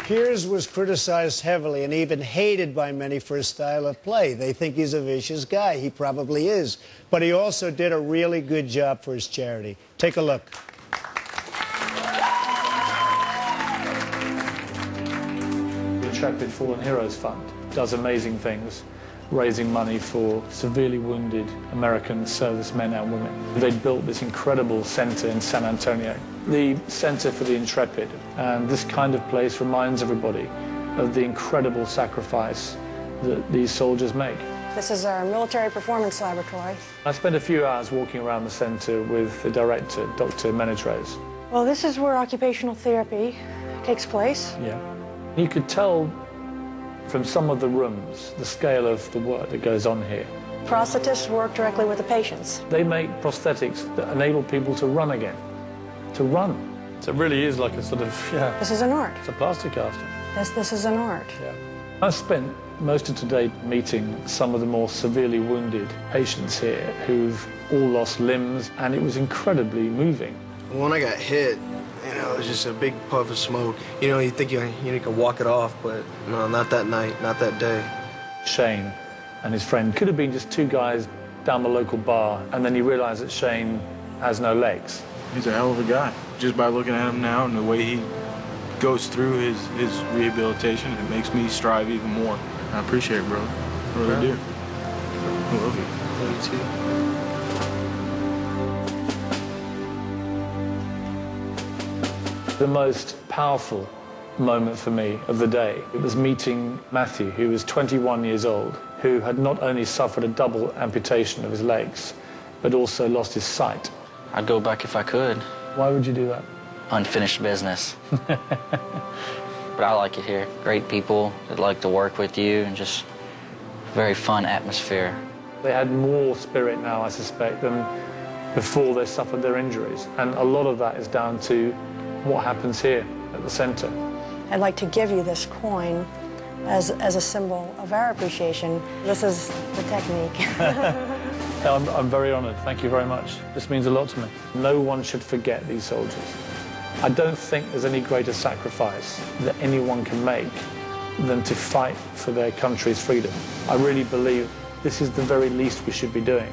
Piers was criticized heavily and even hated by many for his style of play. They think he's a vicious guy. He probably is. But he also did a really good job for his charity. Take a look. The Intrepid Fallen Heroes Fund does amazing things, raising money for severely wounded American servicemen and women. They built this incredible center in San Antonio, the center for the Intrepid. And this kind of place reminds everybody of the incredible sacrifice that these soldiers make. This is our military performance laboratory. I spent a few hours walking around the center with the director, Dr. Menetrez. Well, this is where occupational therapy takes place. Yeah. You could tell from some of the rooms the scale of the work that goes on here. Prosthetists work directly with the patients. They make prosthetics that enable people to run again, to run. So it really is like a sort of, This is an art. it's a plaster casting. This is an art. Yeah. I spent most of today meeting some of the more severely wounded patients here who've all lost limbs, and it was incredibly moving. When I got hit, it was just a big puff of smoke. You think you can walk it off, but no, not that night, not that day. Shane and his friend could have been just two guys down the local bar, and then you realize that Shane has no legs. He's a hell of a guy. Just by looking at him now and the way he goes through his rehabilitation, it makes me strive even more. I appreciate it, bro. I really do. I love you. Love you too. The most powerful moment for me of the day, it was meeting Matthew, who was 21 years old, who had not only suffered a double amputation of his legs, but also lost his sight. I'd go back if I could. Why would you do that? Unfinished business. But I like it here. Great people that like to work with you, and just very fun atmosphere. They had more spirit now, I suspect, than before they suffered their injuries. And a lot of that is down to what happens here at the center. I'd like to give you this coin as a symbol of our appreciation. This is the technique. I'm very honored. Thank you very much. This means a lot to me. No one should forget these soldiers. I don't think there's any greater sacrifice that anyone can make than to fight for their country's freedom. I really believe this is the very least we should be doing.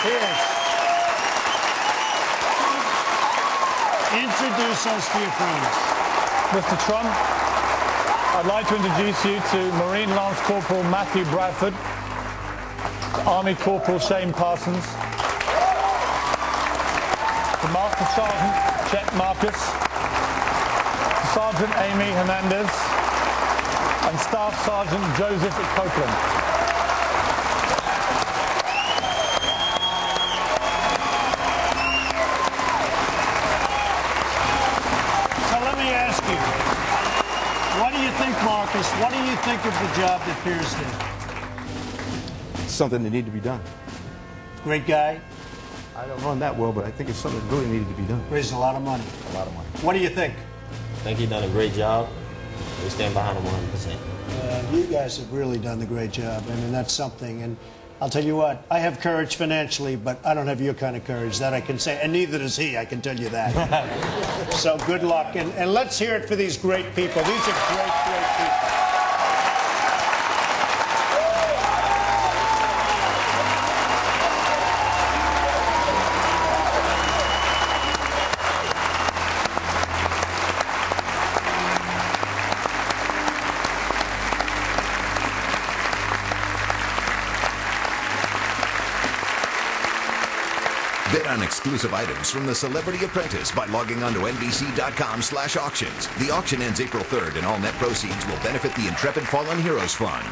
Piers, introduce us to your friends. Mr. Trump, I'd like to introduce you to Marine Lance Corporal Matthew Bradford, Army Corporal Shane Parsons, the Master Sergeant Chet Marcus, Sergeant Amy Hernandez, and Staff Sergeant Joseph Copeland. So let me ask you, what do you think, Marcus? What do you think of the job that Piers did? Something that needed to be done. Great guy. I don't run that well, but I think it's something that really needed to be done. Raised a lot of money. A lot of money. What do you think? I think he's done a great job. We stand behind him 100%. You guys have really done a great job. I mean, that's something. And I'll tell you what, I have courage financially, but I don't have your kind of courage, that I can say. And neither does he, I can tell you that. So good luck. And let's hear it for these great people. These are great, great people. Bid on exclusive items from the Celebrity Apprentice by logging on to NBC.com/auctions. The auction ends April 3rd, and all net proceeds will benefit the Intrepid Fallen Heroes Fund.